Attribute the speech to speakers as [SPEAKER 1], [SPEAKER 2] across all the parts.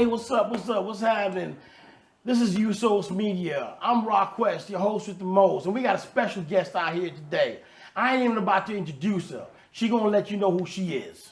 [SPEAKER 1] Hey, what's up? What's up? What's happening? This is USourceMedia. I'm RaQuest, your host with the most, and we got a special guest out here today. I ain't even about to introduce her. She gonna let you know who she is.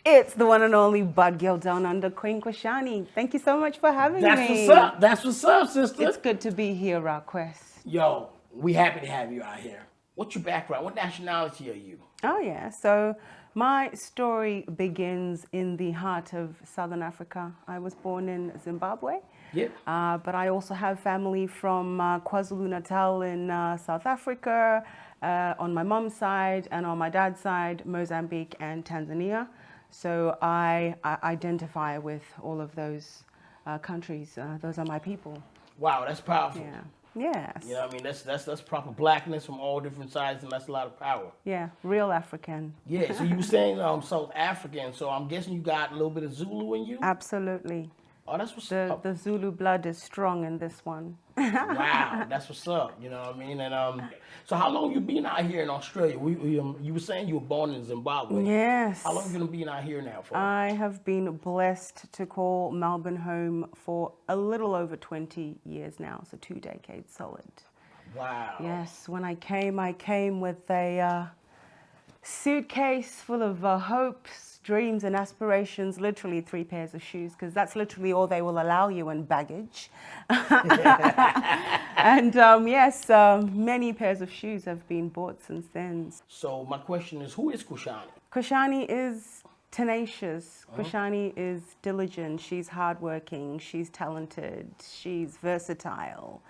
[SPEAKER 2] It's the one and only Bud Girl Down Under, Queen Quashani. Thank you so much for having me.
[SPEAKER 1] That's what's up. That's what's up, sister.
[SPEAKER 2] It's good to be here, RaQuest.
[SPEAKER 1] Yo, we happy to have you out here. What's your background? What nationality are you?
[SPEAKER 2] Oh yeah, so my story begins in the heart of Southern Africa. I was born in Zimbabwe.
[SPEAKER 1] Yep.
[SPEAKER 2] But I also have family from KwaZulu-Natal in South Africa, on my mom's side, and on my dad's side, Mozambique and Tanzania. So I identify with all of those countries. Those are my people.
[SPEAKER 1] Wow, that's powerful.
[SPEAKER 2] Yeah. Yes.
[SPEAKER 1] You know what I mean? That's proper blackness from all different sides, and that's a lot of power.
[SPEAKER 2] Yeah, real African.
[SPEAKER 1] Yeah, so you were saying South African, so I'm guessing you got a little bit of Zulu in you?
[SPEAKER 2] Absolutely.
[SPEAKER 1] Oh, that's what's up.
[SPEAKER 2] The Zulu blood is strong in this one.
[SPEAKER 1] Wow, that's what's up. You know what I mean? And so how long you been out here in Australia? You were saying you were born in Zimbabwe.
[SPEAKER 2] Yes.
[SPEAKER 1] How long you been out here now for?
[SPEAKER 2] I have been blessed to call Melbourne home for a little over 20 years now, so 2 decades solid.
[SPEAKER 1] Wow.
[SPEAKER 2] Yes, when I came with a suitcase full of hopes, dreams and aspirations, literally 3 pairs of shoes, because that's literally all they will allow you in baggage. And yes, many pairs of shoes have been bought since then.
[SPEAKER 1] So my question is, who is Quashani?
[SPEAKER 2] Quashani is tenacious. Quashani is diligent. She's hardworking. She's talented. She's versatile.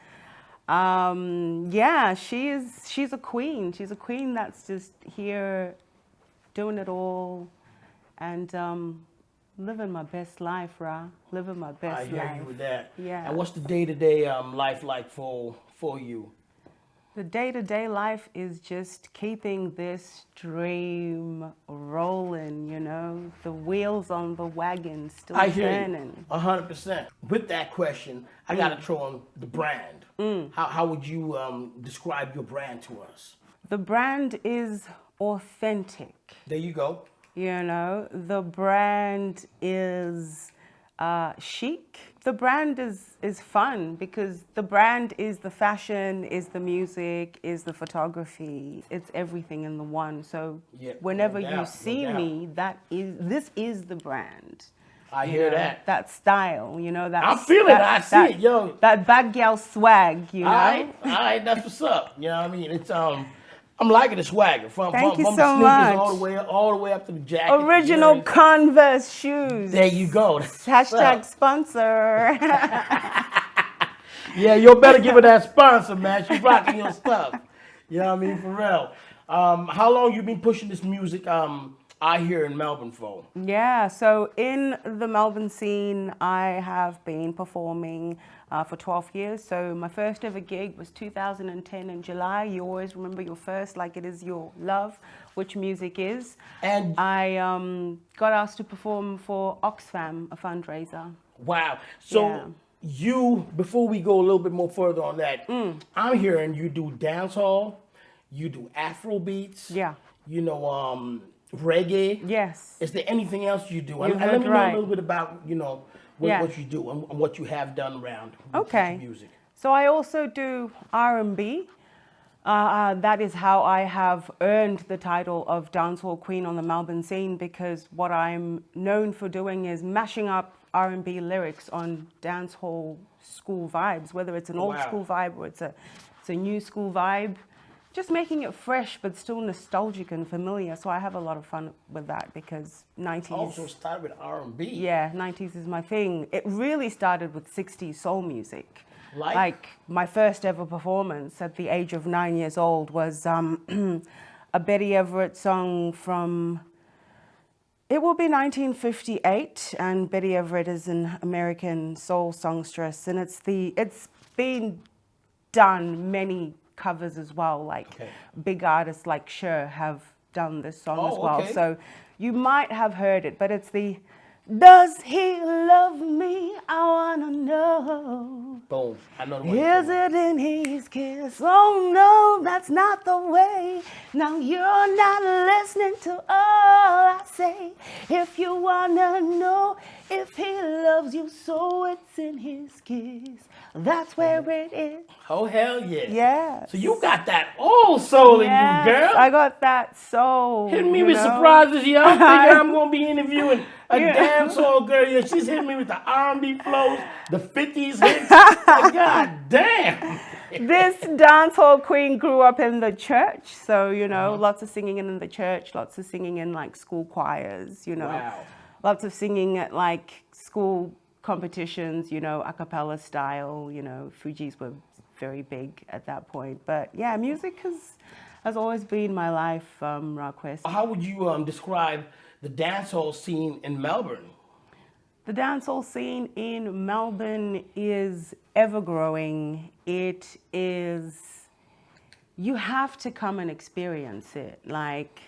[SPEAKER 2] Yeah, she's a queen. She's a queen that's just here doing it all and living my best life, Ra. Living my best life.
[SPEAKER 1] I hear you with that.
[SPEAKER 2] Yeah.
[SPEAKER 1] And what's the day-to-day life like for you?
[SPEAKER 2] The day-to-day life is just keeping this dream rolling, you know, the wheels on the wagon still turning.
[SPEAKER 1] 100%. With that question, I gotta throw on the brand. How would you describe your brand to us?
[SPEAKER 2] The brand is authentic.
[SPEAKER 1] There you go.
[SPEAKER 2] You know, the brand is chic. The brand is fun because the brand is the fashion, is the music, is the photography. It's everything in the one. So
[SPEAKER 1] yeah,
[SPEAKER 2] whenever you see me, this is the brand.
[SPEAKER 1] I hear that.
[SPEAKER 2] That style, you know.
[SPEAKER 1] I feel it. I see it, yo.
[SPEAKER 2] That bad gal swag, you know.
[SPEAKER 1] All right, that's what's up. You know what I mean? It's I'm liking the swagger from the sneakers
[SPEAKER 2] much.
[SPEAKER 1] all the way up to the jacket.
[SPEAKER 2] Original Converse shoes.
[SPEAKER 1] There you go.
[SPEAKER 2] Hashtag sponsor.
[SPEAKER 1] Yeah, you better give her that sponsor, man. She's rocking your stuff. You know what I mean? For real. How long you been pushing this music out here in Melbourne for?
[SPEAKER 2] Yeah, so in the Melbourne scene, I have been performing for 12 years. So my first ever gig was 2010 in July. You always remember your first like it is your love, which music is. And I got asked to perform for Oxfam, a fundraiser.
[SPEAKER 1] Wow. So you, before we go a little bit more further on that, I'm hearing you do dancehall, you do Afro beats.
[SPEAKER 2] Yeah.
[SPEAKER 1] You know, reggae.
[SPEAKER 2] Yes.
[SPEAKER 1] Is there anything else you do? And let me know a little bit about, you know, what you do and what you have done around with music.
[SPEAKER 2] So I also do R&B. That is how I have earned the title of dancehall queen on the Melbourne scene, because what I'm known for doing is mashing up R&B lyrics on dancehall school vibes, whether it's an old school vibe or it's a new school vibe. Just making it fresh, but still nostalgic and familiar. So I have a lot of fun with that because 90s.
[SPEAKER 1] Also started with R&B.
[SPEAKER 2] Yeah, 90s is my thing. It really started with 60s soul music. Like my first ever performance at the age of 9 years old was a Betty Everett song from, it will be 1958, and Betty Everett is an American soul songstress, and it's been done many covers as well, like big artists like Cher have done this song as well. So you might have heard it, but it's the Does he love me? I wanna know.
[SPEAKER 1] Boom. I know the one.
[SPEAKER 2] Is it in his kiss? Oh no, that's not the way. Now you're not listening to us. I say. If you wanna know if he loves you, so it's in his kiss. That's where it is.
[SPEAKER 1] Oh, hell yeah.
[SPEAKER 2] Yes.
[SPEAKER 1] So you got that old soul in you, girl.
[SPEAKER 2] I got that soul.
[SPEAKER 1] Hitting me with surprises here. I'm thinking I'm going to be interviewing a dancehall girl. Yeah, she's hitting me with the R&B flows, the 50s hits. Like, God damn.
[SPEAKER 2] This dancehall queen grew up in the church. So, you know, lots of singing in the church, lots of singing in like school choirs, you know.
[SPEAKER 1] Wow.
[SPEAKER 2] Lots of singing at like school competitions, you know, a cappella style, you know, Fugees were very big at that point. But yeah, music has always been my life, RaQuest.
[SPEAKER 1] How would you describe the dancehall scene in Melbourne?
[SPEAKER 2] The dancehall scene in Melbourne is ever growing. It is, you have to come and experience it. Like,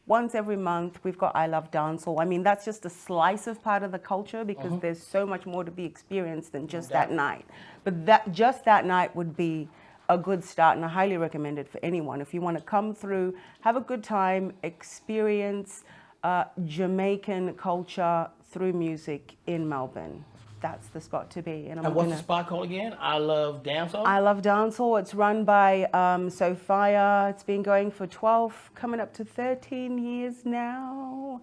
[SPEAKER 2] once every month, we've got I Love Dancehall. I mean, that's just a slice of part of the culture because there's so much more to be experienced than just that night. But just that night would be a good start, and I highly recommend it for anyone. If you want to come through, have a good time, experience Jamaican culture through music in Melbourne. That's the spot to be.
[SPEAKER 1] And what's the spot called again? I Love Dancehall?
[SPEAKER 2] I Love Dancehall. It's run by Sophia. It's been going for 12, coming up to 13 years now.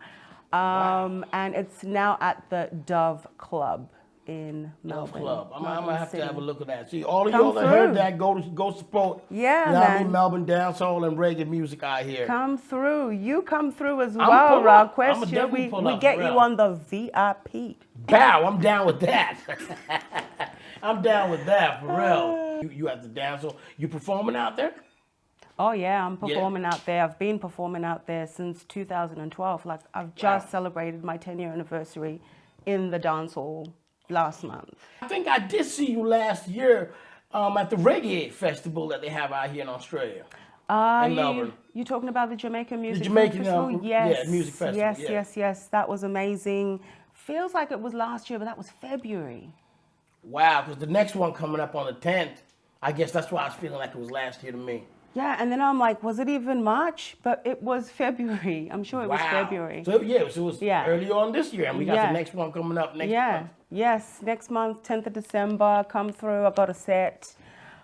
[SPEAKER 1] Wow.
[SPEAKER 2] And it's now at the Dove Club in Melbourne.
[SPEAKER 1] Club. I'm gonna have to have a look at that. See, all of
[SPEAKER 2] Come
[SPEAKER 1] y'all that heard that, go support.
[SPEAKER 2] Yeah,
[SPEAKER 1] man. Melbourne dancehall and reggae music out here.
[SPEAKER 2] Come through. You come through as well, RaQuest. We get you on the VIP.
[SPEAKER 1] Bow, I'm down with that. I'm down with that, for real. You have the dancehall. You performing out there?
[SPEAKER 2] Oh yeah, I'm performing out there. I've been performing out there since 2012. Like, I've just celebrated my 10-year anniversary in the dancehall last month.
[SPEAKER 1] I think I did see you last year at the Reggae Festival that they have out here in Australia. In Melbourne.
[SPEAKER 2] You talking about the Jamaican Music
[SPEAKER 1] Festival?
[SPEAKER 2] Yes.
[SPEAKER 1] Music Festival.
[SPEAKER 2] Yes. That was amazing. Feels like it was last year, but that was February.
[SPEAKER 1] Wow, because the next one coming up on the 10th, I guess that's why I was feeling like it was last year to me.
[SPEAKER 2] Yeah, and then I'm like, was it even March? But it was February. I'm sure it was February.
[SPEAKER 1] So it was early on this year, and we got the next one coming up next month.
[SPEAKER 2] Yes, next month, 10th of December, come through. I got a set.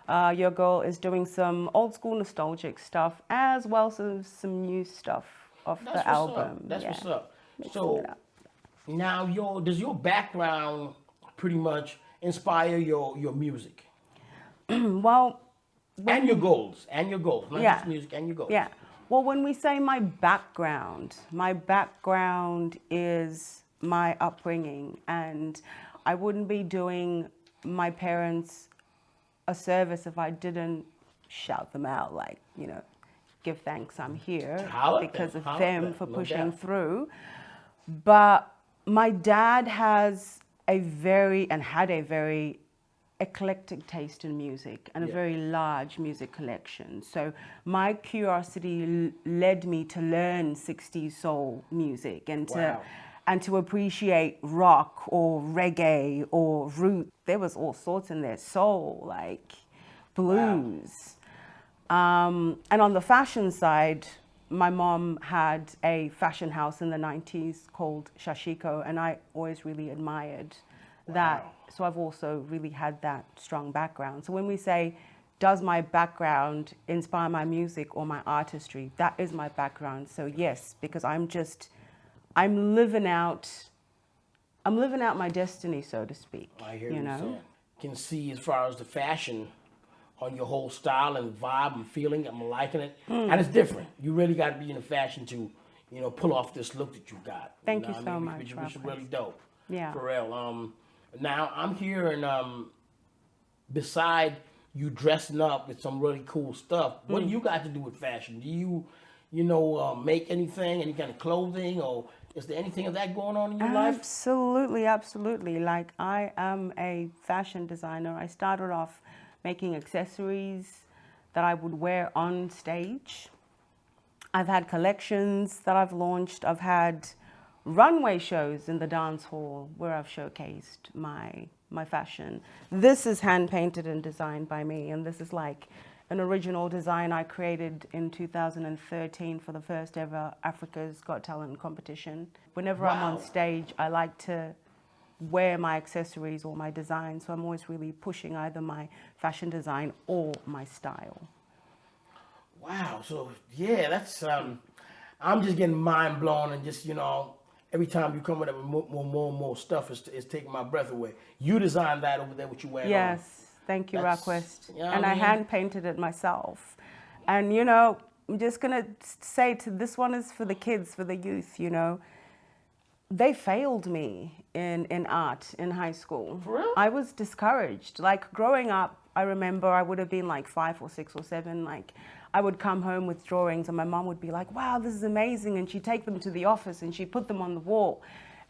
[SPEAKER 2] Your girl is doing some old school nostalgic stuff as well as some new stuff off the album.
[SPEAKER 1] That's what's up. So now does your background pretty much inspire your music?
[SPEAKER 2] Well,
[SPEAKER 1] and your goals, not just music, and your goals.
[SPEAKER 2] Yeah. Well, when we say my background is my upbringing, and I wouldn't be doing my parents a service if I didn't shout them out, like, you know, give thanks I'm here because of them for pushing through. But my dad had a very eclectic taste in music and a very large music collection. So my curiosity led me to learn 60s soul music and to appreciate rock or reggae or roots. There was all sorts in there, soul, like blues. And on the fashion side, my mom had a fashion house in the 90s called Shashiko, and I always really admired that. So I've also really had that strong background. So when we say, does my background inspire my music or my artistry? That is my background. So yes, because I'm living out my destiny, so to speak.
[SPEAKER 1] I hear you saying. Can see as far as the fashion on your whole style and vibe and feeling. I'm liking it. And it's different. You really got to be in the fashion to, you know, pull off this look that you got.
[SPEAKER 2] Thank you so much.
[SPEAKER 1] Which is really dope.
[SPEAKER 2] Yeah.
[SPEAKER 1] For real. Now I'm hearing beside you dressing up with some really cool stuff, what do you got to do with fashion? Do you make anything, any kind of clothing, or is there anything of that going on in your life?
[SPEAKER 2] Absolutely. Like, I am a fashion designer. I started off making accessories that I would wear on stage. I've had collections that I've launched. I've had runway shows in the dance hall where I've showcased my fashion. This is hand painted and designed by me, and this is like an original design I created in 2013 for the first ever Africa's Got Talent competition. Whenever I'm on stage, I like to wear my accessories or my design, so I'm always really pushing either my fashion design or my style.
[SPEAKER 1] Wow, so yeah, that's, I'm just getting mind blown, and just, you know, every time you come up with more and more stuff, it's taking my breath away. You designed that over there, what you wear.
[SPEAKER 2] Yes. Thank you, RaQuest.
[SPEAKER 1] You know
[SPEAKER 2] and I hand painted it myself. And, you know, I'm just going to say this one is for the kids, for the youth, you know. They failed me in art in high school.
[SPEAKER 1] For real?
[SPEAKER 2] I was discouraged. Like, growing up, I remember I would have been like 5 or 6 or 7. Like, I would come home with drawings and my mom would be like, wow, this is amazing. And she'd take them to the office and she'd put them on the wall.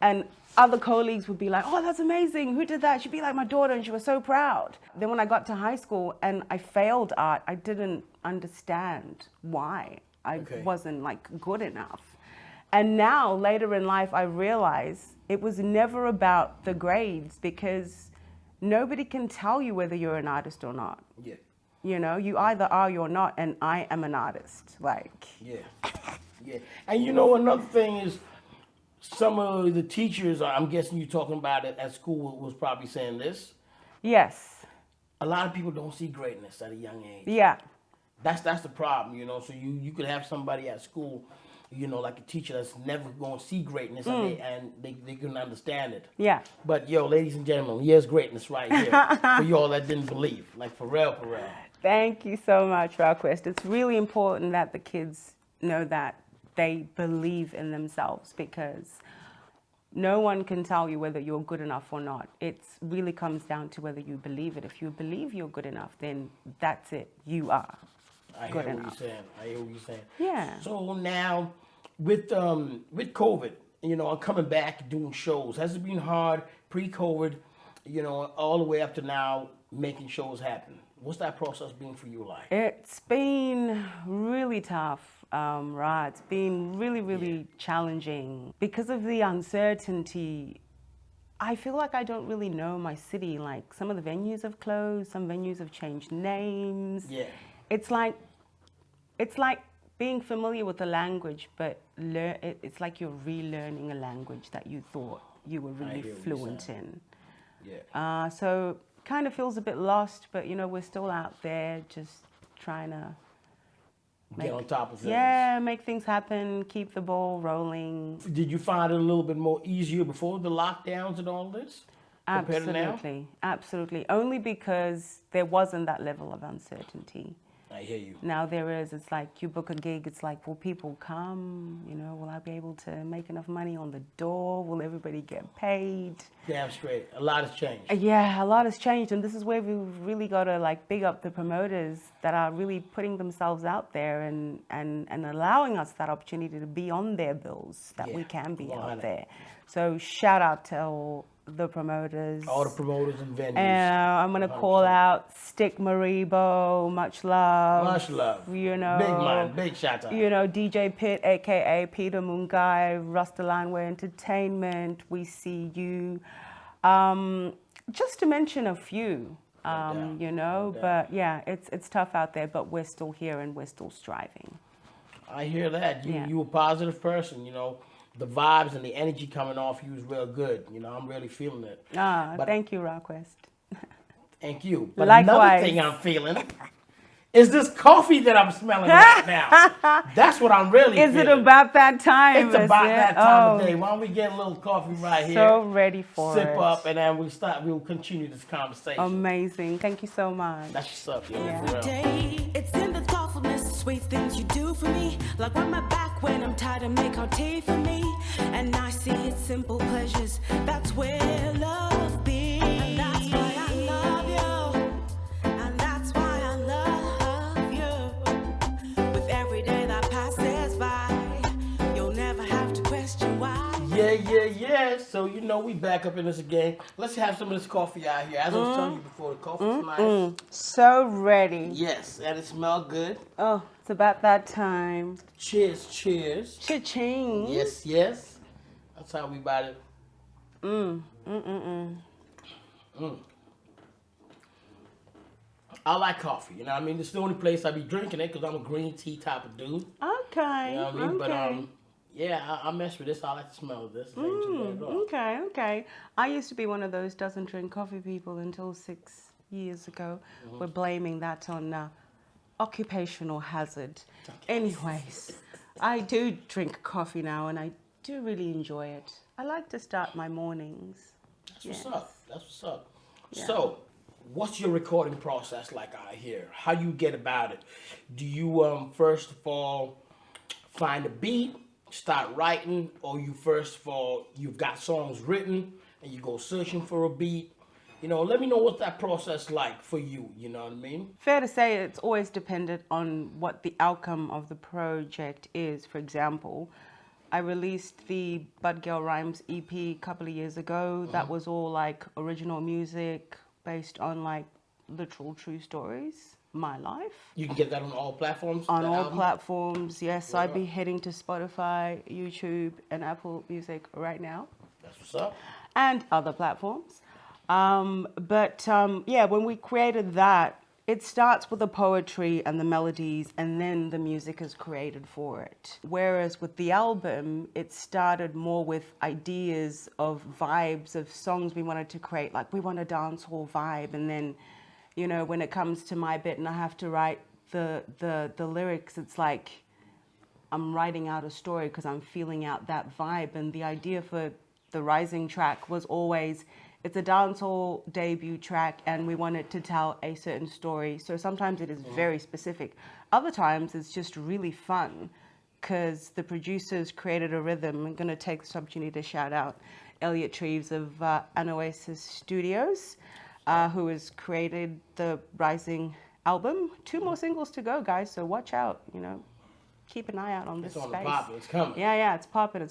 [SPEAKER 2] And other colleagues would be like, oh, that's amazing. Who did that? She'd be like my daughter, and she was so proud. Then when I got to high school and I failed art, I didn't understand why I wasn't like good enough. And now, later in life, I realize it was never about the grades, because nobody can tell you whether you're an artist or not.
[SPEAKER 1] Yeah.
[SPEAKER 2] You know, you either are or you're not, and I am an artist. Like.
[SPEAKER 1] Yeah. Yeah. And you know, another thing is, some of the teachers, I'm guessing you're talking about it at school, was probably saying this.
[SPEAKER 2] Yes.
[SPEAKER 1] A lot of people don't see greatness at a young age.
[SPEAKER 2] Yeah.
[SPEAKER 1] That's the problem, you know. So you could have somebody at school, you know, like a teacher that's never going to see greatness, and they can understand it.
[SPEAKER 2] Yeah.
[SPEAKER 1] But yo, ladies and gentlemen, here's greatness right here for y'all that didn't believe, like for real, for real.
[SPEAKER 2] Thank you so much, RaQuest. It's really important that the kids know that they believe in themselves, because no one can tell you whether you're good enough or not. It really comes down to whether you believe it. If you believe you're good enough, then that's it. You are good enough.
[SPEAKER 1] I hear what you're saying.
[SPEAKER 2] Yeah.
[SPEAKER 1] So now, with COVID, you know, I'm coming back doing shows. Has it been hard pre-COVID, you know, all the way up to now, making shows happen? What's that process been for you like?
[SPEAKER 2] It's been really tough. Right, it's been really challenging because of the uncertainty. I feel like I don't really know my city. Like, some of the venues have closed, some venues have changed names.
[SPEAKER 1] Yeah.
[SPEAKER 2] It's like being familiar with the language, but it's like you're relearning a language that you thought you were really fluent in.
[SPEAKER 1] Yeah.
[SPEAKER 2] So kind of feels a bit lost, but you know, we're still out there just trying to
[SPEAKER 1] get on top of things.
[SPEAKER 2] Yeah, make things happen, keep the ball rolling.
[SPEAKER 1] Did you find it a little bit more easier before the lockdowns and all this?
[SPEAKER 2] Absolutely, absolutely. Only because there wasn't that level of uncertainty.
[SPEAKER 1] I hear you.
[SPEAKER 2] Now there is. It's like you book a gig, it's like, will people come? You know, will I be able to make enough money on the door? Will everybody get paid?
[SPEAKER 1] Damn straight. A lot has changed.
[SPEAKER 2] Yeah, a lot has changed. And this is where we've really got to like big up the promoters that are really putting themselves out there and allowing us that opportunity to be on their bills, that we can be out there. So shout out to all the promoters.
[SPEAKER 1] All the promoters and venues.
[SPEAKER 2] I'm going to call out Stick Maribo, much love.
[SPEAKER 1] Much love.
[SPEAKER 2] You know.
[SPEAKER 1] Big man, big shout out.
[SPEAKER 2] You know, DJ Pitt, a.k.a. Peter Mungai, Rustalanwe Entertainment, We See You. Just to mention a few, you know. But yeah, it's tough out there, but we're still here and we're still striving.
[SPEAKER 1] I hear that. You a positive person, you know. The vibes and the energy coming off you is real good. You know, I'm really feeling it.
[SPEAKER 2] Thank you, RaQuest.
[SPEAKER 1] Thank you. But
[SPEAKER 2] Likewise.
[SPEAKER 1] Another thing I'm feeling is this coffee that I'm smelling right now. That's what I'm really feeling.
[SPEAKER 2] Is it about that time?
[SPEAKER 1] It's about that time of day. Why don't we get a little coffee right here?
[SPEAKER 2] So ready for it.
[SPEAKER 1] Sip up, and then we'll continue this conversation.
[SPEAKER 2] Amazing. Thank you so much.
[SPEAKER 1] That's what's up, yo.
[SPEAKER 2] Yeah.
[SPEAKER 1] For real.
[SPEAKER 3] It's in the thoughtfulness, sweet things you do for me. Like rub my back when I'm tired and make hot tea for me. And I see it's simple pleasures. That's where love be. And that's why I love you. And that's why I love you. With every day that passes by, you'll never have to question why.
[SPEAKER 1] Yeah. So, you know, we back up in this again. Let's have some of this coffee out here. As I was telling you before, the coffee's nice.
[SPEAKER 2] So ready.
[SPEAKER 1] Yes, and it smells good.
[SPEAKER 2] Oh, it's about that time.
[SPEAKER 1] Cheers.
[SPEAKER 2] Cha-ching.
[SPEAKER 1] Yes. That's how we about it. I like coffee. You know what I mean? It's the only place I be drinking it because I'm a green tea type of dude.
[SPEAKER 2] Okay.
[SPEAKER 1] You know what I mean?
[SPEAKER 2] Okay.
[SPEAKER 1] But yeah, I mess with this. I like the smell of this. It ain't too bad at all.
[SPEAKER 2] Okay, okay. I used to be one of those doesn't drink coffee people until 6 years ago. We're blaming that on occupational hazard. Anyways, I do drink coffee now and I do really enjoy it. I like to start my mornings.
[SPEAKER 1] That's what's up. That's what's up.
[SPEAKER 2] Yeah.
[SPEAKER 1] So, what's your recording process like out here? How you get about it? Do you first of all find a beat, start writing, or you first of all you've got songs written and you go searching for a beat? You know, let me know what's that process like for you. You know what I mean?
[SPEAKER 2] Fair to say it's always dependent on what the outcome of the project is. For example, I released the Bud Girl Rhymes EP a couple of years ago. That was all like original music based on like literal true stories, my life.
[SPEAKER 1] You can get that on all platforms?
[SPEAKER 2] On
[SPEAKER 1] the
[SPEAKER 2] all
[SPEAKER 1] album?
[SPEAKER 2] platforms, yes.
[SPEAKER 1] Right
[SPEAKER 2] I'd be
[SPEAKER 1] on.
[SPEAKER 2] heading to Spotify, YouTube, and Apple Music right now,
[SPEAKER 1] That's what's up.
[SPEAKER 2] and other platforms. Yeah, when we created that, it starts with the poetry and the melodies, and then the music is created for it. Whereas with the album, it started more with ideas of vibes of songs we wanted to create, like we want a dancehall vibe, and then, you know, when it comes to my bit and I have to write the lyrics, it's like I'm writing out a story because I'm feeling out that vibe. And the idea for the Rising track was always, it's a dancehall debut track and we want it to tell a certain story. So sometimes it is very specific. Other times it's just really fun because the producers created a rhythm. I'm going to take this opportunity to shout out Elliot Treves of Anoasis Studios, who has created the Rising album. 2 more singles to go, guys, so watch out, you know. Keep an eye out on this
[SPEAKER 1] It's on
[SPEAKER 2] space.
[SPEAKER 1] the pop. It's coming.
[SPEAKER 2] Yeah, it's popping,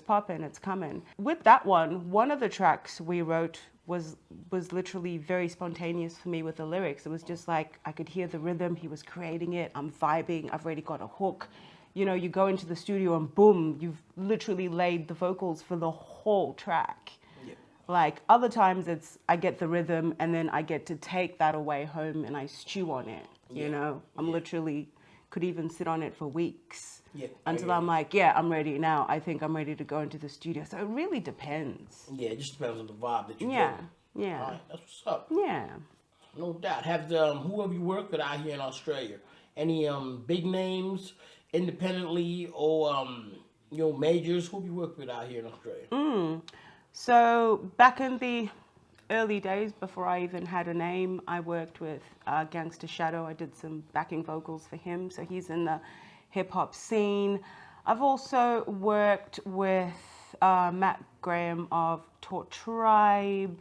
[SPEAKER 2] it's coming. With that one of the tracks we wrote was literally very spontaneous for me with the lyrics. It was just like, I could hear the rhythm, he was creating it, I'm vibing, I've already got a hook. You know, you go into the studio and boom, you've literally laid the vocals for the whole track.
[SPEAKER 1] Yeah.
[SPEAKER 2] Like other times it's, I get the rhythm and then I get to take that away home and I stew on it, you know? I'm literally, could even sit on it for weeks.
[SPEAKER 1] Yeah.
[SPEAKER 2] Until I'm like, yeah, I'm ready now. I think I'm ready to go into the studio. So it really depends.
[SPEAKER 1] Yeah, it just depends on the vibe that you
[SPEAKER 2] Yeah,
[SPEAKER 1] get.
[SPEAKER 2] yeah.
[SPEAKER 1] All right, that's what's up.
[SPEAKER 2] Yeah.
[SPEAKER 1] No doubt. Have who have you worked with out here in Australia? Any big names independently or you know, majors? Who have you worked with out here in Australia?
[SPEAKER 2] So back in the early days, before I even had a name, I worked with Gangsta Shadow. I did some backing vocals for him. So he's in the hip hop scene. I've also worked with Matt Graham of Tort Tribe,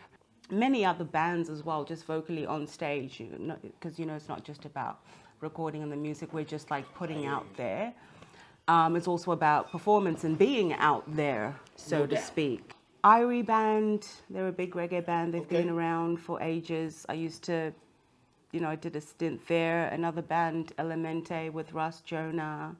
[SPEAKER 2] many other bands as well, just vocally on stage, because you know it's not just about recording and the music, we're just like putting out there. It's also about performance and being out there, so to speak. Irie Band, they're a big reggae band. They've been around for ages. I used to, you know, I did a stint there. Another band, Elemente, with Ross Jonah.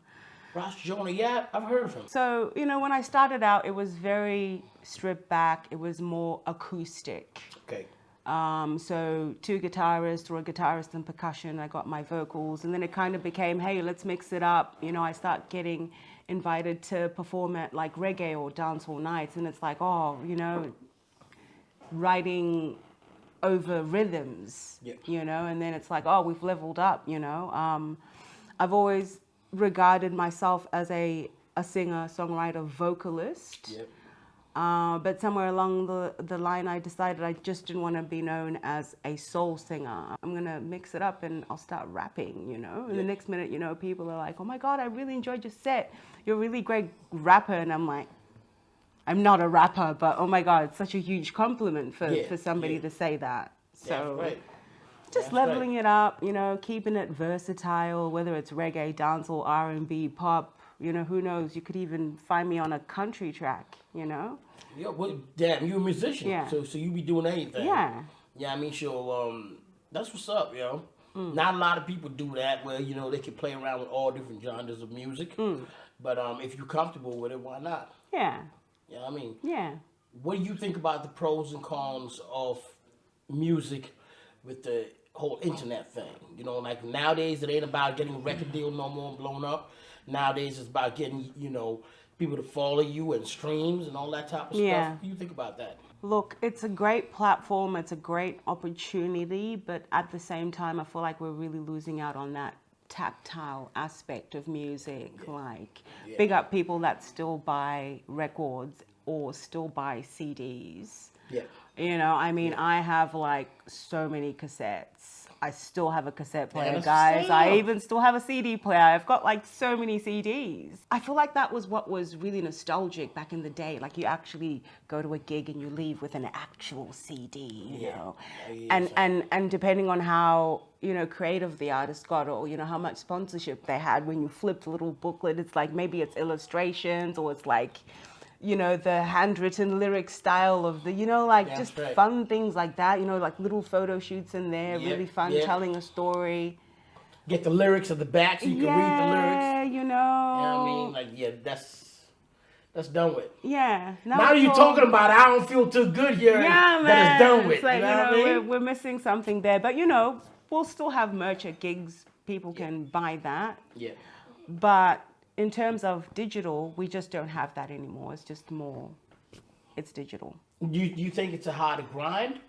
[SPEAKER 1] Ross Jonah, yeah, I've heard of him.
[SPEAKER 2] So, you know, when I started out, it was very stripped back. It was more acoustic.
[SPEAKER 1] Okay.
[SPEAKER 2] So 2 guitarists, or a guitarist and percussion. I got my vocals, and then it kind of became, hey, let's mix it up. You know, I start getting invited to perform at like reggae or dancehall nights, and it's like, oh, you know, writing over rhythms, you know, and then it's like, oh, we've leveled up, you know. I've always regarded myself as a singer, songwriter, vocalist.
[SPEAKER 1] Yep.
[SPEAKER 2] But somewhere along the line, I decided I just didn't want to be known as a soul singer. I'm going to mix it up and I'll start rapping, you know. And the next minute, you know, people are like, oh my God, I really enjoyed your set. You're a really great rapper. And I'm like, I'm not a rapper, but oh my God, it's such a huge compliment for somebody to say that. So just leveling it up, you know, keeping it versatile, whether it's reggae, dancehall, R&B, pop. You know, who knows? You could even find me on a country track, you know?
[SPEAKER 1] Yeah, well, damn, you're a musician.
[SPEAKER 2] Yeah.
[SPEAKER 1] So you be doing anything.
[SPEAKER 2] Yeah.
[SPEAKER 1] Yeah, I mean, sure, that's what's up, yo. Not a lot of people do that where, you know, they can play around with all different genres of music. But if you're comfortable with it, why not?
[SPEAKER 2] Yeah.
[SPEAKER 1] Yeah, I mean.
[SPEAKER 2] Yeah.
[SPEAKER 1] What do you think about the pros and cons of music with the whole internet thing. You know, like nowadays it ain't about getting a record deal no more and blown up. Nowadays it's about getting, you know, people to follow you and streams and all that type of stuff. What do you think about that?
[SPEAKER 2] Look, it's a great platform. It's a great opportunity, but at the same time, I feel like we're really losing out on that tactile aspect of music. Like, big up people that still buy records or still buy CDs.
[SPEAKER 1] Yeah.
[SPEAKER 2] You know, I mean, I have like so many cassettes. I still have a cassette player, guys. I even still have a CD player. I've got like so many CDs. I feel like that was what was really nostalgic back in the day. Like you actually go to a gig and you leave with an actual CD, you know. And depending on how, you know, creative the artist got or, you know, how much sponsorship they had, when you flip the little booklet, it's like maybe it's illustrations or it's like, you know, the handwritten lyric style of the, you know, like just fun things like that, you know, like little photo shoots in there, really fun, telling a story.
[SPEAKER 1] Get the lyrics at the back so you can read the lyrics.
[SPEAKER 2] Yeah, you know.
[SPEAKER 1] You know what I mean? Like, yeah, that's done with.
[SPEAKER 2] Yeah.
[SPEAKER 1] Now you're talking about it, I don't feel too good here that it's done with.
[SPEAKER 2] It's like,
[SPEAKER 1] you know what I mean?
[SPEAKER 2] we're missing something there. But, you know, we'll still have merch at gigs. People can buy that.
[SPEAKER 1] Yeah.
[SPEAKER 2] But in terms of digital, we just don't have that anymore. It's just more, it's digital.
[SPEAKER 1] You think it's a harder grind,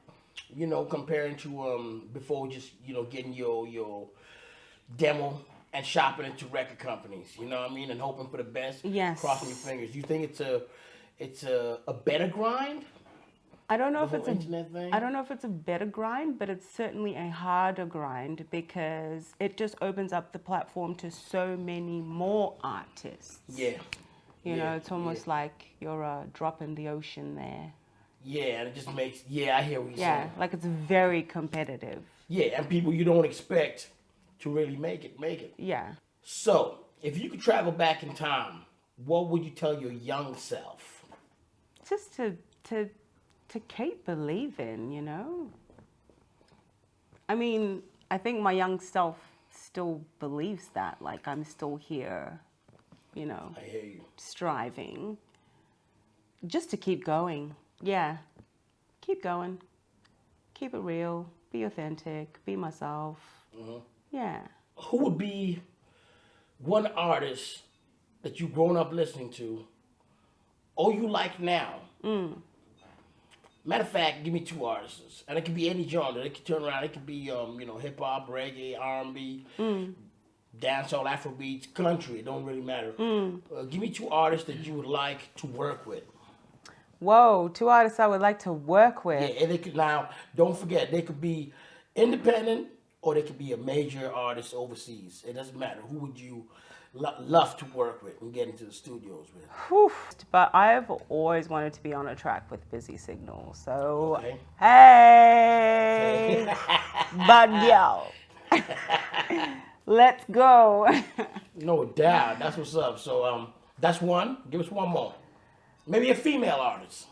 [SPEAKER 1] you know, comparing to before just, you know, getting your demo and shopping into record companies, you know what I mean, and hoping for the best, crossing your fingers. You think it's a better grind?
[SPEAKER 2] I don't know if it's a better grind, but it's certainly a harder grind because it just opens up the platform to so many more artists.
[SPEAKER 1] Yeah.
[SPEAKER 2] You know, it's almost like you're a drop in the ocean there.
[SPEAKER 1] Yeah, and it just makes, I hear what you're saying.
[SPEAKER 2] Yeah, like it's very competitive.
[SPEAKER 1] Yeah, and people you don't expect to really make it.
[SPEAKER 2] Yeah.
[SPEAKER 1] So, if you could travel back in time, what would you tell your young self?
[SPEAKER 2] Just to keep believing, you know? I mean, I think my young self still believes that. Like, I'm still here, you know?
[SPEAKER 1] I hear you.
[SPEAKER 2] Striving. Just to keep going. Yeah. Keep going. Keep it real. Be authentic. Be myself. Mm-hmm. Yeah.
[SPEAKER 1] Who would be one artist that you've grown up listening to or you like now? Matter of fact, give me two artists, and it could be any genre. It could turn around. It could be, you know, hip hop, reggae, R&B, dancehall, Afrobeats, country. It don't really matter. Give me two artists that you would like to work with.
[SPEAKER 2] Whoa, two artists I would like to work with.
[SPEAKER 1] Yeah, and they could, now don't forget, they could be independent or they could be a major artist overseas. It doesn't matter. Who would you love to work with and get into the studios with?
[SPEAKER 2] Whew. But I've always wanted to be on a track with Busy Signal. So, hey, bad girl, let's go.
[SPEAKER 1] No doubt. That's what's up. So, that's one. Give us one more. Maybe a female artist.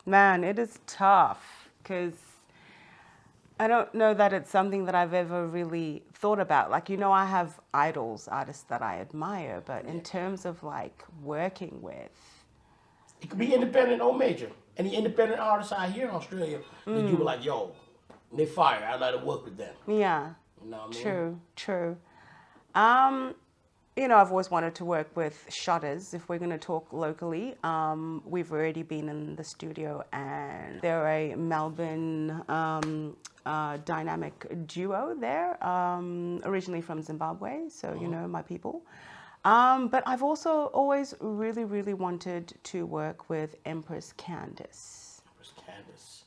[SPEAKER 2] Man, it is tough because I don't know that it's something that I've ever really thought about. Like, you know, I have idols, artists that I admire, but in terms of like working with.
[SPEAKER 1] It could be independent or major. Any independent artists out here in Australia that you were like, yo, they fire. I'd like to work with them.
[SPEAKER 2] Yeah.
[SPEAKER 1] You know what I mean?
[SPEAKER 2] True. You know, I've always wanted to work with Shutters. If we're going to talk locally, we've already been in the studio, and they're a Melbourne dynamic duo there, originally from Zimbabwe, so you know my people. But I've also always really, really wanted to work with Empress Candice.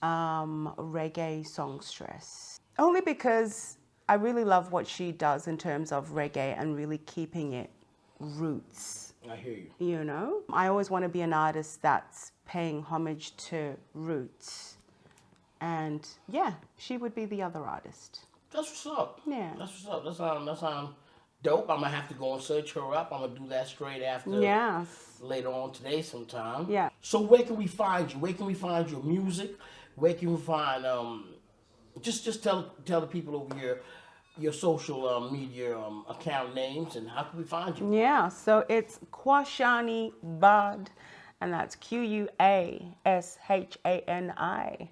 [SPEAKER 2] Reggae songstress. Only because I really love what she does in terms of reggae and really keeping it roots.
[SPEAKER 1] I hear you.
[SPEAKER 2] You know? I always want to be an artist that's paying homage to roots. And yeah, she would be the other artist.
[SPEAKER 1] That's what's up.
[SPEAKER 2] Yeah.
[SPEAKER 1] That's what's up. That sounds dope. I'm going to have to go and search her up. I'm going to do that straight after. Later on today sometime.
[SPEAKER 2] Yeah.
[SPEAKER 1] So where can we find you? Where can we find your music? Where can we find, just tell the people over here your social media account names and how can we find you?
[SPEAKER 2] Yeah, so it's QUASHANI BAHD, and that's QUASHANI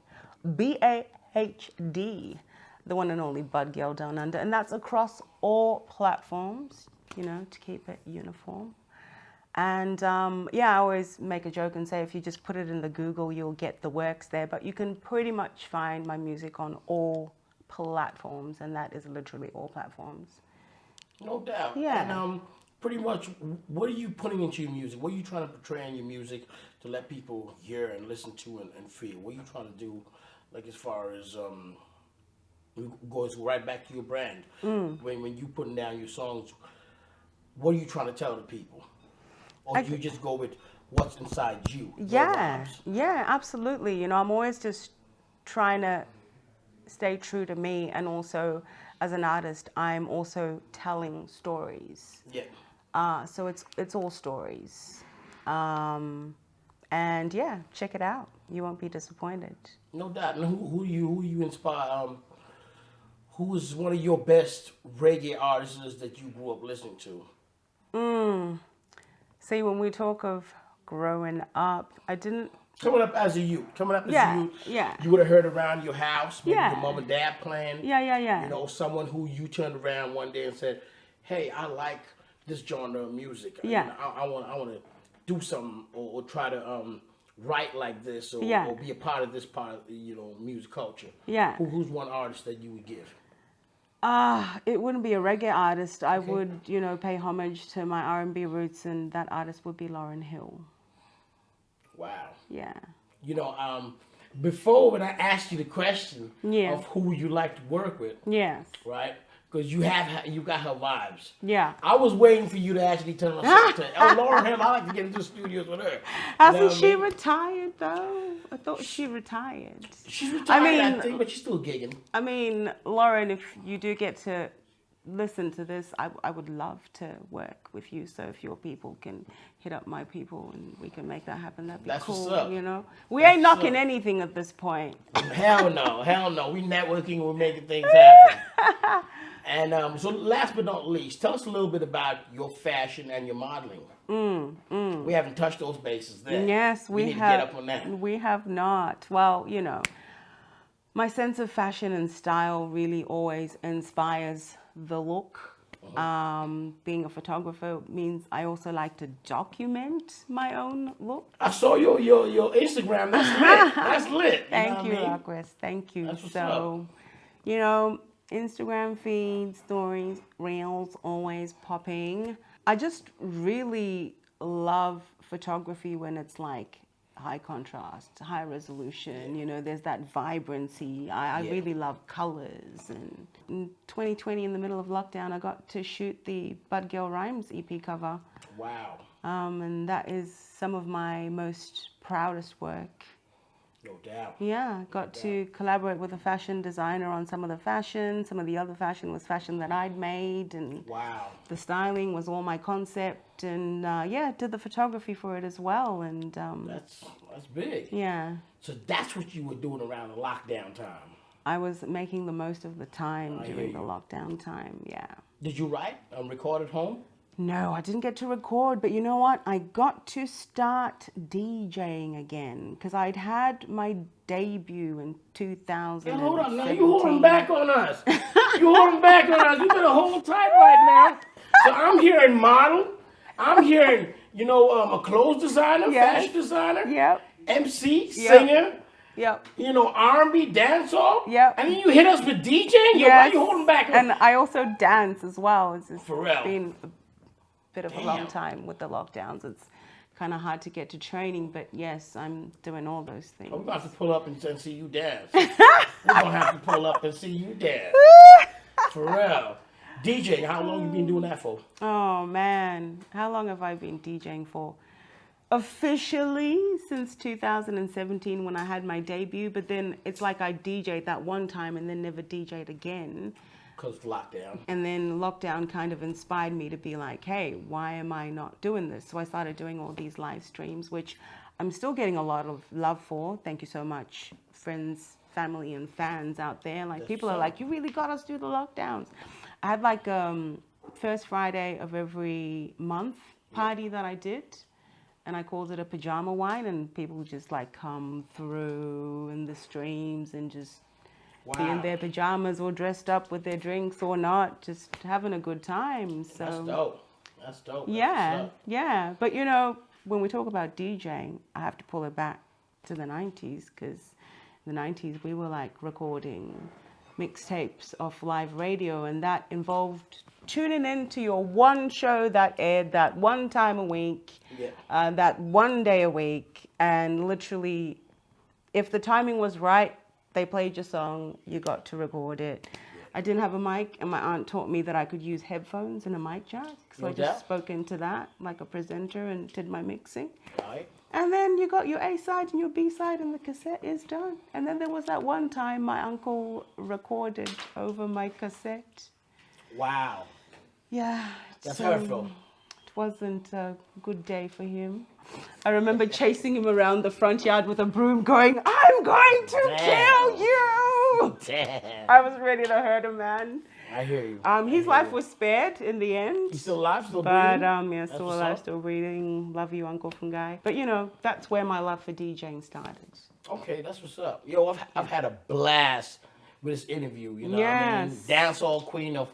[SPEAKER 2] BAHD, the one and only Bud Girl Down Under. And that's across all platforms, you know, to keep it uniform. And yeah, I always make a joke and say if you just put it in the Google, you'll get the works there. But you can pretty much find my music on all platforms, and that is literally all platforms.
[SPEAKER 1] No doubt.
[SPEAKER 2] Yeah.
[SPEAKER 1] And pretty much, what are you putting into your music? What are you trying to portray in your music to let people hear and listen to and feel? What are you trying to do, like as far as it goes right back to your brand? When you putting down your songs, what are you trying to tell the people? Or do you just go with what's inside you?
[SPEAKER 2] Yeah, yeah, absolutely. You know, I'm always just trying to stay true to me, and also as an artist, I'm also telling stories.
[SPEAKER 1] Yeah.
[SPEAKER 2] So it's all stories. And yeah, check it out. You won't be disappointed.
[SPEAKER 1] No doubt. And who you inspire? Who is one of your best reggae artists that you grew up listening to?
[SPEAKER 2] See, when we talk of growing up, I didn't...
[SPEAKER 1] Coming up as a youth.
[SPEAKER 2] Yeah.
[SPEAKER 1] You would have heard around your house, maybe
[SPEAKER 2] Yeah.
[SPEAKER 1] your mom and dad playing.
[SPEAKER 2] Yeah.
[SPEAKER 1] You know, someone who you turned around one day and said, hey, I like this genre of music.
[SPEAKER 2] Yeah.
[SPEAKER 1] You know, I want to do something or try to write like this or be a part of this music culture.
[SPEAKER 2] Yeah.
[SPEAKER 1] Who's one artist that you would give?
[SPEAKER 2] It wouldn't be a reggae artist. I would, you know, pay homage to my R&B roots, and that artist would be Lauryn Hill.
[SPEAKER 1] Wow.
[SPEAKER 2] Yeah.
[SPEAKER 1] You know, before when I asked you the question of who you like to work with,
[SPEAKER 2] yes,
[SPEAKER 1] right? Because you got her vibes.
[SPEAKER 2] Yeah.
[SPEAKER 1] I was waiting for you to actually tell us, oh, Lauryn Hill, I like to get into the studios with her.
[SPEAKER 2] Hasn't she retired though? I thought she retired.
[SPEAKER 1] She's retired, I think, but she's still gigging.
[SPEAKER 2] I mean, Lauren, if you do get to listen to this, I would love to work with you. So if your people can hit up my people and we can make that happen, that'd be cool.
[SPEAKER 1] What's up.
[SPEAKER 2] You know, we ain't knocking anything at this point.
[SPEAKER 1] Hell no. We networking, we're making things happen. And so last but not least, tell us a little bit about your fashion and your modeling. We haven't touched those bases there.
[SPEAKER 2] Yes, we
[SPEAKER 1] need
[SPEAKER 2] have.
[SPEAKER 1] to get up on that. We
[SPEAKER 2] have not. Well, you know, my sense of fashion and style really always inspires the look. Being a photographer means I also like to document my own look.
[SPEAKER 1] I saw your Instagram. That's lit. That's lit.
[SPEAKER 2] Thank you, RaQuest. Thank you.
[SPEAKER 1] That's what's up.
[SPEAKER 2] You know, Instagram feeds, stories, reels, always popping. I just really love photography when it's like high contrast, high resolution, you know, there's that vibrancy. I really love colors. And in 2020, in the middle of lockdown, I got to shoot the Bud Girl Rhymes EP cover.
[SPEAKER 1] Wow.
[SPEAKER 2] And that is some of my most proudest work.
[SPEAKER 1] No doubt.
[SPEAKER 2] Yeah, got to collaborate with a fashion designer on some of the fashion. Some of the other fashion was fashion that I'd made, and
[SPEAKER 1] wow,
[SPEAKER 2] the styling was all my concept. And yeah, did the photography for it as well. And
[SPEAKER 1] that's big.
[SPEAKER 2] Yeah.
[SPEAKER 1] So that's what you were doing around the lockdown time.
[SPEAKER 2] I was making the most of the time during the lockdown time. Yeah.
[SPEAKER 1] Did you write and record at home?
[SPEAKER 2] No, I didn't get to record, but you know what? I got to start DJing again because I'd had my debut in 2000.
[SPEAKER 1] Yeah, hold on now. You holding back on us. You holding back on us. You better hold tight right now. So I'm hearing model. I'm hearing, you know, a clothes designer, fashion designer, MC, singer.
[SPEAKER 2] Yep.
[SPEAKER 1] You know, R&B, dancehall.
[SPEAKER 2] Yep.
[SPEAKER 1] And then you hit us with DJing. Why are you holding back on?
[SPEAKER 2] And I also dance as well. It's just
[SPEAKER 1] For real.
[SPEAKER 2] been bit of a long time with the lockdowns. It's kind of hard to get to training, but yes, I'm doing all those things.
[SPEAKER 1] We're about to pull up and see you dance. We're going to have to pull up and see you dance. For real. DJing, how long you been doing that for?
[SPEAKER 2] Oh, man. How long have I been DJing for? Officially since 2017 when I had my debut, but then it's like I DJ'd that one time and then never DJ'd again.
[SPEAKER 1] Because of lockdown.
[SPEAKER 2] And then lockdown kind of inspired me to be like, hey, why am I not doing this? So I started doing all these live streams, which I'm still getting a lot of love for. Thank you so much, friends, family, and fans out there. Like, people are like, you really got us through the lockdowns. I had like first Friday of every month party that I did. and I called it a pajama wine, and people would just like come through in the streams and just be in their pajamas or dressed up with their drinks or not, just having a good time. So
[SPEAKER 1] That's dope. That's dope.
[SPEAKER 2] yeah, yeah. But you know, when we talk about DJing, I have to pull it back to the 90s, because in the 90s we were like recording mixtapes of live radio, and that involved tuning in to your one show that aired that one time a week, that one day a week, and literally, if the timing was right, they played your song, you got to record it. I didn't have a mic, and my aunt taught me that I could use headphones and a mic jack, so I just spoke into that like a presenter and did my mixing.
[SPEAKER 1] Right.
[SPEAKER 2] And then you got your A side and your B side, and the cassette is done. And then there was that one time my uncle recorded over my cassette.
[SPEAKER 1] Wow.
[SPEAKER 2] Yeah.
[SPEAKER 1] That's hurtful.
[SPEAKER 2] It wasn't a good day for him. I remember chasing him around the front yard with a broom going, I'm going to kill you!
[SPEAKER 1] Damn.
[SPEAKER 2] I was ready to hurt a man.
[SPEAKER 1] I hear you.
[SPEAKER 2] His life was spared in the end.
[SPEAKER 1] He's still alive, still
[SPEAKER 2] But
[SPEAKER 1] breathing?
[SPEAKER 2] yeah, still alive, still breathing. Love you, Uncle Fungi. But you know, that's where my love for DJing started.
[SPEAKER 1] Okay, that's what's up. Yo, I've had a blast with this interview, you know what I mean? Dancehall queen of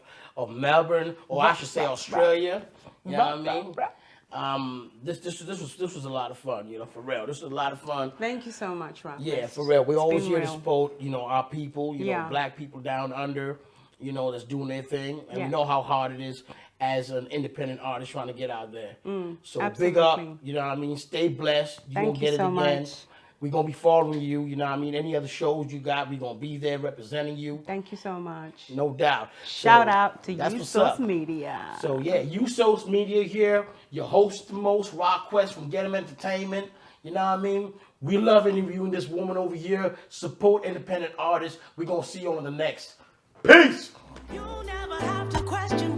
[SPEAKER 1] Melbourne, or I should say Australia. You know what I mean? This was a lot of fun, you know, for real. This was a lot of fun.
[SPEAKER 2] Thank you so much, Rob.
[SPEAKER 1] Yeah, for real. We're always here to
[SPEAKER 2] real.
[SPEAKER 1] support, you know, our people, you know, black people down under, you know, that's doing their thing. And we know how hard it is as an independent artist trying to get out there. So big up, you know what I mean? Stay blessed. You're going to get it again.
[SPEAKER 2] Much.
[SPEAKER 1] We're going to be following you, you know what I mean? Any other shows you got, we're going to be there representing you.
[SPEAKER 2] Thank you so much.
[SPEAKER 1] No doubt.
[SPEAKER 2] Shout out to USourceMedia.
[SPEAKER 1] So yeah, USourceMedia here, your host the most, RaQuest from Get 'em Entertainment. You know what I mean? We love interviewing this woman over here. Support independent artists. We're going to see you on the next. Peace!
[SPEAKER 3] You never have to question